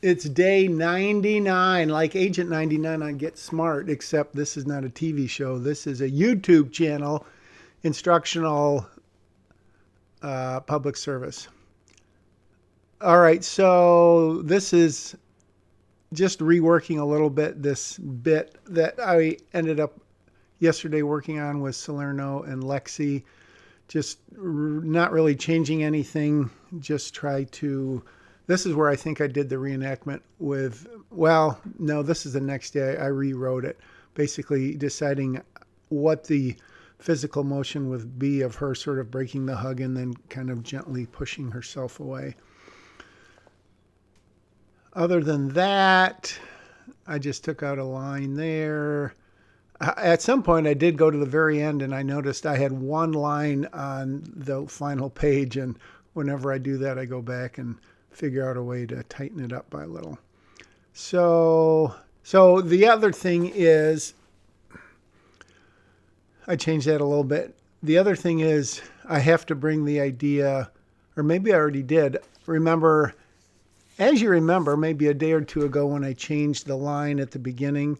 It's day 99, like Agent 99 on Get Smart, except this is not a TV show. This is a YouTube channel, instructional public service. All right, so this is just reworking a little bit this bit that I ended up yesterday working on with Salerno and Lexi. Just not really changing anything, just try to... This is where I think I did the reenactment with, well, no, this is the next day. I rewrote it, basically deciding what the physical motion would be of her sort of breaking the hug and then kind of gently pushing herself away. Other than that, I just took out a line there. At some point, I did go to the very end, and I noticed I had one line on the final page, and whenever I do that, I go back and figure out a way to tighten it up by a little. So the other thing is, I changed that a little bit. The other thing is I have to bring the idea, or maybe I already did, as you remember, maybe a day or two ago when I changed the line at the beginning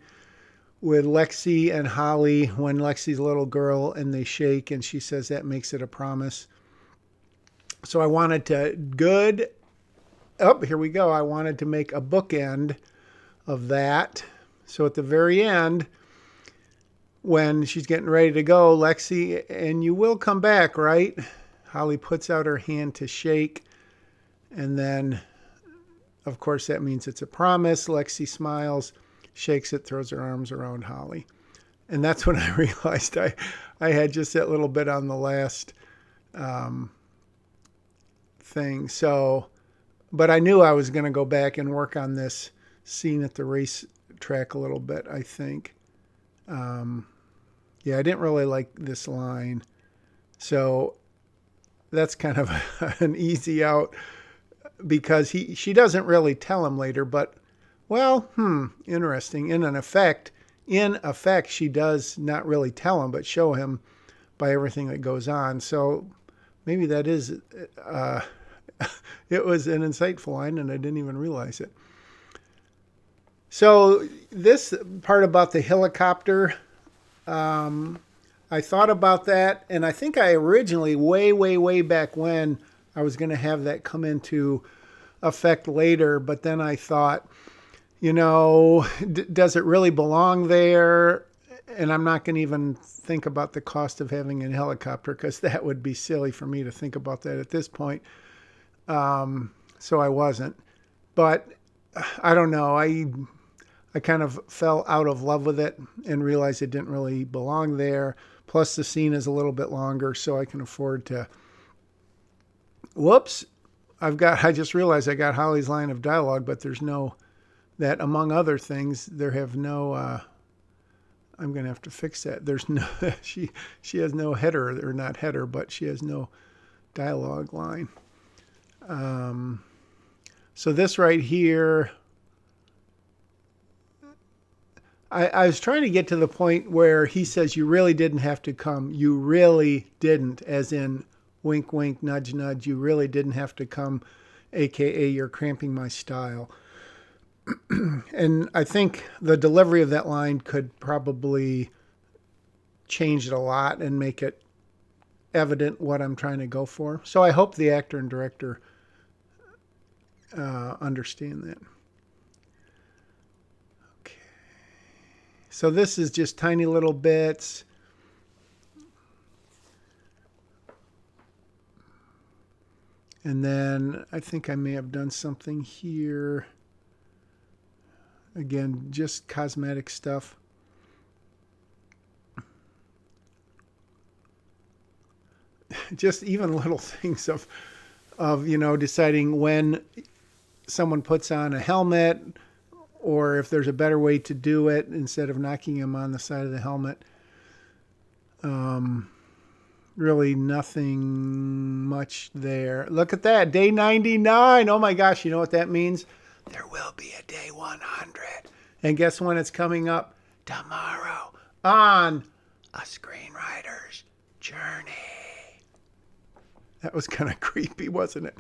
with Lexi and Holly, when Lexi's a little girl and they shake and she says that makes it a promise. So I wanted to, here we go. I wanted to make a bookend of that. So at the very end, when she's getting ready to go, Lexi, and you will come back, right? Holly puts out her hand to shake. And then, of course, that means it's a promise. Lexi smiles, shakes it, throws her arms around Holly. And that's when I realized I had just that little bit on the last thing. So... But I knew I was going to go back and work on this scene at the race track a little bit, I think. Yeah, I didn't really like this line. So that's kind of an easy out because she doesn't really tell him later. But, well, interesting. In effect, she does not really tell him, but show him by everything that goes on. So maybe that is... it was an insightful line, and I didn't even realize it. So this part about the helicopter, I thought about that, and I think I originally, way back when, I was going to have that come into effect later, but then I thought, does it really belong there? And I'm not going to even think about the cost of having a helicopter, because that would be silly for me to think about that at this point. So I wasn't, but I don't know. I kind of fell out of love with it and realized it didn't really belong there. Plus the scene is a little bit longer, so I can afford to, whoops. I just realized I got Holly's line of dialogue, but there's no, that among other things, there have no, I'm going to have to fix that. There's no, she has no header, or not header, but she has no dialogue line. So this right here, I was trying to get to the point where he says, you really didn't have to come. You really didn't, as in wink, wink, nudge, nudge. You really didn't have to come, AKA you're cramping my style. And I think the delivery of that line could probably change it a lot and make it evident what I'm trying to go for. So I hope the actor and director understand that. Okay. So this is just tiny little bits. And then I think I may have done something here. Again, just cosmetic stuff. Just even little things of deciding when someone puts on a helmet, or if there's a better way to do it instead of knocking him on the side of the helmet. Really nothing much there. Look at that, day 99. Oh my gosh, you know what that means? There will be a day 100. And guess when it's coming up? Tomorrow on A Screenwriter's Journey. That was kind of creepy, wasn't it?